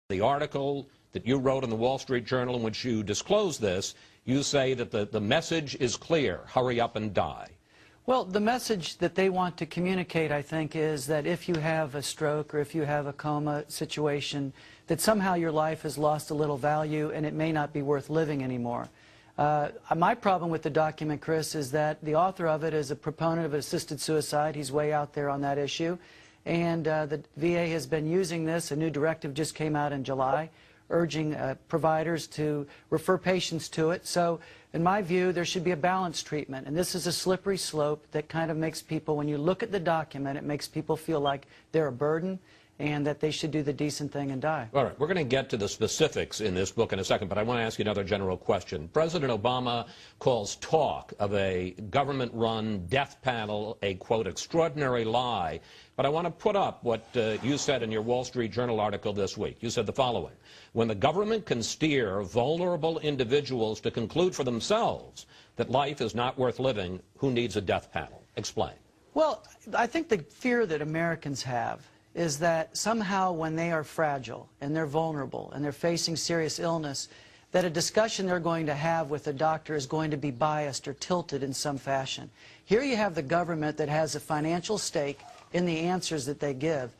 The article that you wrote in the Wall Street Journal in which you disclose this, you say that the message is clear: hurry up and die. Well, the message that they want to communicate, I think, is that if you have a stroke or if you have a coma situation, that somehow your life has lost a little value and it may not be worth living anymore. My problem with the document, Chris, is that the author of it is a proponent of assisted suicide. He's way out there on that issue. And the VA has been using this. A new directive just came out in July, urging providers to refer patients to it. So, in my view, there should be a balanced treatment. And this is a slippery slope that kind of makes people, when you look at the document, it makes people feel like they're a burden and that they should do the decent thing and die. All right, we're going to get to the specifics in this book in a second, but I want to ask you another general question. President Obama calls talk of a government-run death panel a, quote, extraordinary lie. But I want to put up what you said in your Wall Street Journal article this week. You said the following: when the government can steer vulnerable individuals to conclude for themselves that life is not worth living, who needs a death panel? Explain. Well, I think the fear that Americans have is that somehow when they are fragile and they're vulnerable and they're facing serious illness, that a discussion they're going to have with a doctor is going to be biased or tilted in some fashion. Here you have the government that has a financial stake in the answers that they give.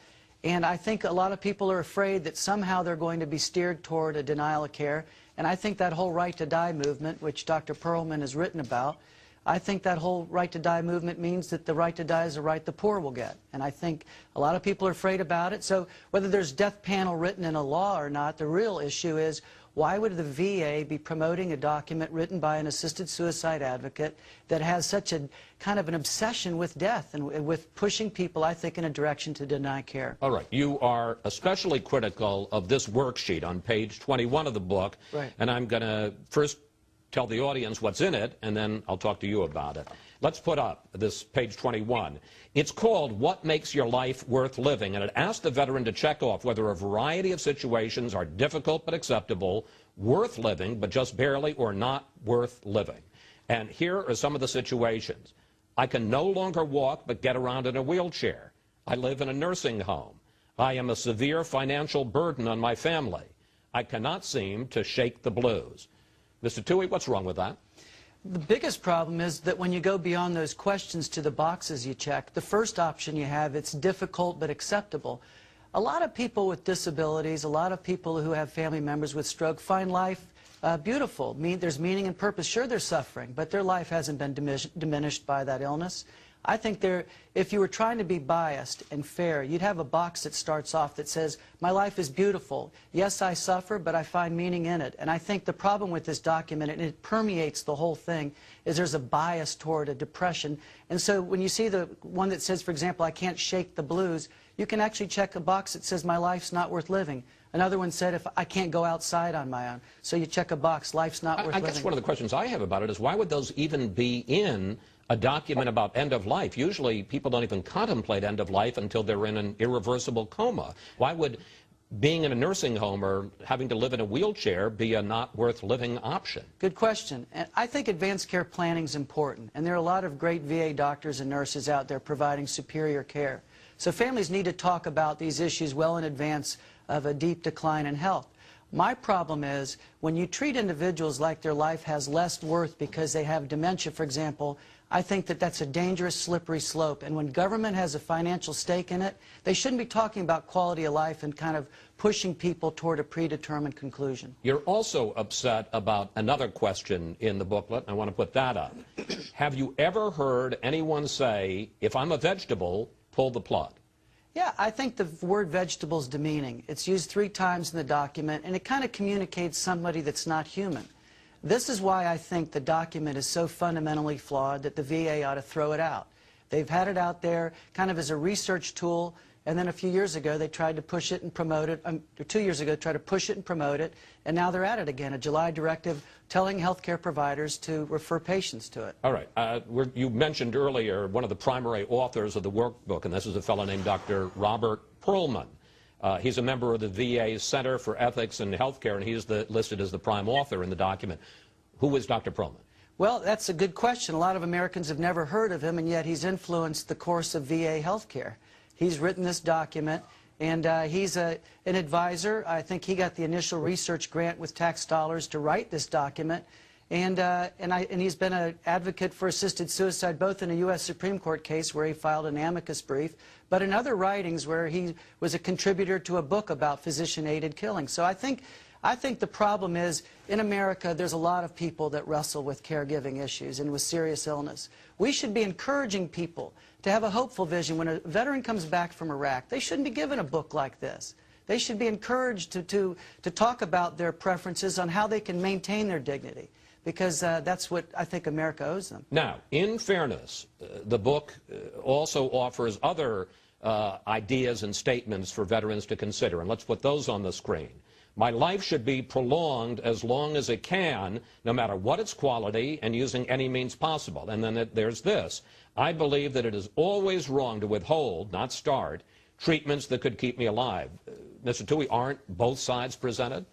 And I think a lot of people are afraid that somehow they're going to be steered toward a denial of care. And I think that whole right to die movement, which Dr. Perlman has written about, I think that whole right to die movement means that the right to die is a right the poor will get. And I think a lot of people are afraid about it. So whether there's death panel written in a law or not, the real issue is, why would the VA be promoting a document written by an assisted suicide advocate that has such a kind of an obsession with death and with pushing people, I think, in a direction to deny care? All right. You are especially critical of this worksheet on page 21 of the book. Right. And I'm going to first tell the audience what's in it, and then I'll talk to you about it. Let's put up this page 21. It's called What Makes Your Life Worth Living, and it asks the veteran to check off whether a variety of situations are difficult but acceptable, worth living but just barely, or not worth living. And here are some of the situations. I can no longer walk but get around in a wheelchair. I live in a nursing home. I am a severe financial burden on my family. I cannot seem to shake the blues. Mr. Towey, what's wrong with that? The biggest problem is that when you go beyond those questions to the boxes you check, the first option you have, it's difficult but acceptable. A lot of people with disabilities, a lot of people who have family members with stroke find life beautiful. There's meaning and purpose. Sure, they're suffering, but their life hasn't been diminished by that illness. I think if you were trying to be biased and fair, you'd have a box that starts off that says, my life is beautiful. Yes, I suffer, but I find meaning in it. And I think the problem with this document, and it permeates the whole thing, is there's a bias toward a depression. And so when you see the one that says, for example, I can't shake the blues, you can actually check a box that says, my life's not worth living. Another one said, if I can't go outside on my own. So you check a box, life's not worth living. I guess one of the questions I have about it is, why would those even be in a document about end of life? Usually people don't even contemplate end of life until they're in an irreversible coma. Why would being in a nursing home or having to live in a wheelchair be a not worth living option? Good question. And I think advanced care planning is important. And there are a lot of great VA doctors and nurses out there providing superior care. So families need to talk about these issues well in advance of a deep decline in health. My problem is when you treat individuals like their life has less worth because they have dementia, for example, I think that that's a dangerous, slippery slope. And when government has a financial stake in it, they shouldn't be talking about quality of life and kind of pushing people toward a predetermined conclusion. You're also upset about another question in the booklet. I want to put that up. Have you ever heard anyone say, if I'm a vegetable, pull the plug? Yeah, I think the word vegetable is demeaning. It's used 3 times in the document, and it kind of communicates somebody that's not human. This is why I think the document is so fundamentally flawed that the VA ought to throw it out. They've had it out there kind of as a research tool, and then a few years ago they tried to push it and promote it, or 2 years ago tried to push it and promote it, and now they're at it again, a July directive telling healthcare providers to refer patients to it. All right. You mentioned earlier one of the primary authors of the workbook, and this is a fellow named Dr. Robert Perlman. He's a member of the VA Center for Ethics in Healthcare, and he's listed as the prime author in the document. Who is Dr. Perlman? Well, that's a good question. A lot of Americans have never heard of him, and yet he's influenced the course of VA healthcare. He's written this document, And he's an advisor. I think he got the initial research grant with tax dollars to write this document. And he's been an advocate for assisted suicide, both in a U.S. Supreme Court case where he filed an amicus brief, but in other writings where he was a contributor to a book about physician-aided killing. So I think the problem is, in America, there's a lot of people that wrestle with caregiving issues and with serious illness. We should be encouraging people to have a hopeful vision. When a veteran comes back from Iraq, they shouldn't be given a book like this. They should be encouraged to talk about their preferences on how they can maintain their dignity, because that's what I think America owes them. Now, in fairness, the book also offers other ideas and statements for veterans to consider, and let's put those on the screen. My life should be prolonged as long as it can, no matter what its quality, and using any means possible. And then there's this. I believe that it is always wrong to withhold, not start, treatments that could keep me alive. Mr. Towey, aren't both sides presented?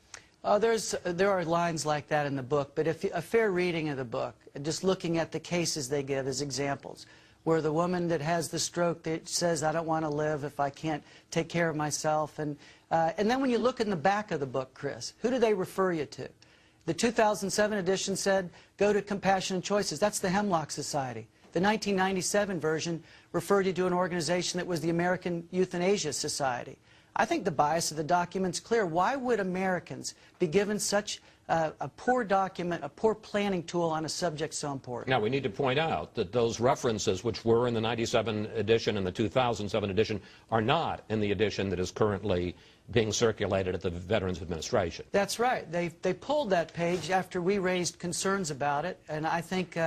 There are lines like that in the book, but if a fair reading of the book, just looking at the cases they give as examples, where the woman that has the stroke that says, I don't want to live if I can't take care of myself. And then when you look in the back of the book, Chris, who do they refer you to? The 2007 edition said, go to Compassionate Choices. That's the Hemlock Society. The 1997 version referred you to an organization that was the American Euthanasia Society. I think the bias of the document's clear. Why would Americans be given such a poor document, a poor planning tool on a subject so important? Now, we need to point out that those references, which were in the 97 edition and the 2007 edition, are not in the edition that is currently being circulated at the Veterans Administration. That's right. They pulled that page after we raised concerns about it, and I think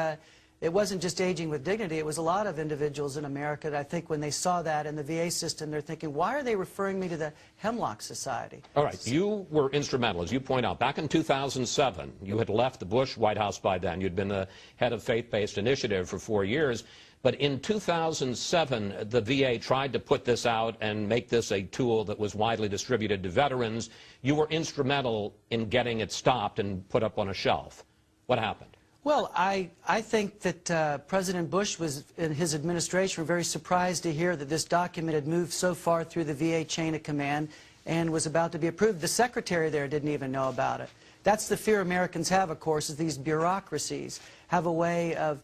it wasn't just Aging with Dignity. It was a lot of individuals in America that I think when they saw that in the VA system, they're thinking, why are they referring me to the Hemlock Society? All right. You were instrumental, as you point out. Back in 2007, you had left the Bush White House by then. You'd been the head of Faith-Based Initiative for 4 years. But in 2007, the VA tried to put this out and make this a tool that was widely distributed to veterans. You were instrumental in getting it stopped and put up on a shelf. What happened? Well, I think that President Bush was, in his administration, were very surprised to hear that this document had moved so far through the VA chain of command and was about to be approved. The secretary there didn't even know about it. That's the fear Americans have, of course, is these bureaucracies have a way of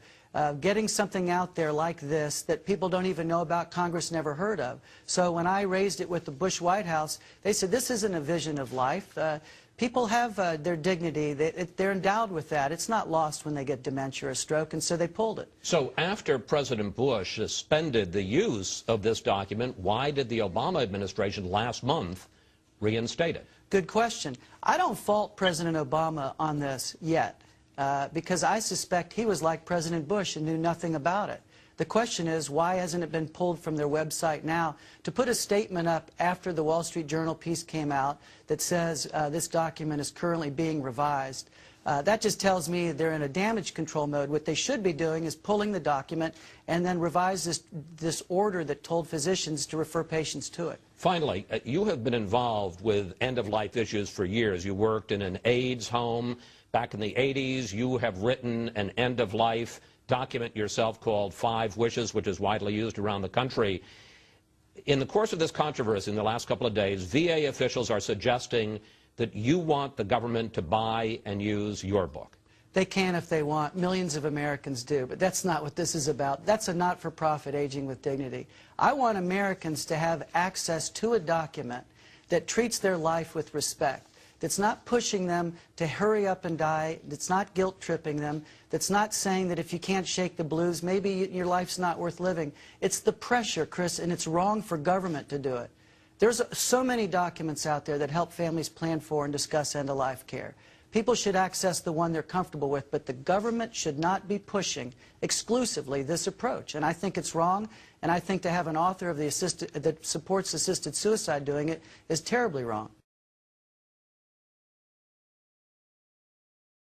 getting something out there like this that people don't even know about, Congress never heard of. So when I raised it with the Bush White House, they said, this isn't a vision of life. People have their dignity. They're endowed with that. It's not lost when they get dementia or a stroke, and so they pulled it. So after President Bush suspended the use of this document, why did the Obama administration last month reinstate it? Good question. I don't fault President Obama on this yet, because I suspect he was like President Bush and knew nothing about it. The question is, why hasn't it been pulled from their website now? To put a statement up after the Wall Street Journal piece came out that says this document is currently being revised, that just tells me they're in a damage control mode. What they should be doing is pulling the document and then revise this order that told physicians to refer patients to it. Finally, you have been involved with end-of-life issues for years. You worked in an AIDS home back in the 80s. You have written an end-of-life document yourself called 5 Wishes, which is widely used around the country. In the course of this controversy in the last couple of days, VA officials are suggesting that you want the government to buy and use your book. They can if they want. Millions of Americans do, but that's not what this is about. That's a not-for-profit Aging with Dignity. I want Americans to have access to a document that treats their life with respect, that's not pushing them to hurry up and die, that's not guilt-tripping them, that's not saying that if you can't shake the blues, maybe your life's not worth living. It's the pressure, Chris, and it's wrong for government to do it. There's so many documents out there that help families plan for and discuss end-of-life care. People should access the one they're comfortable with, but the government should not be pushing exclusively this approach. And I think it's wrong, and I think to have an author of that supports assisted suicide doing it is terribly wrong.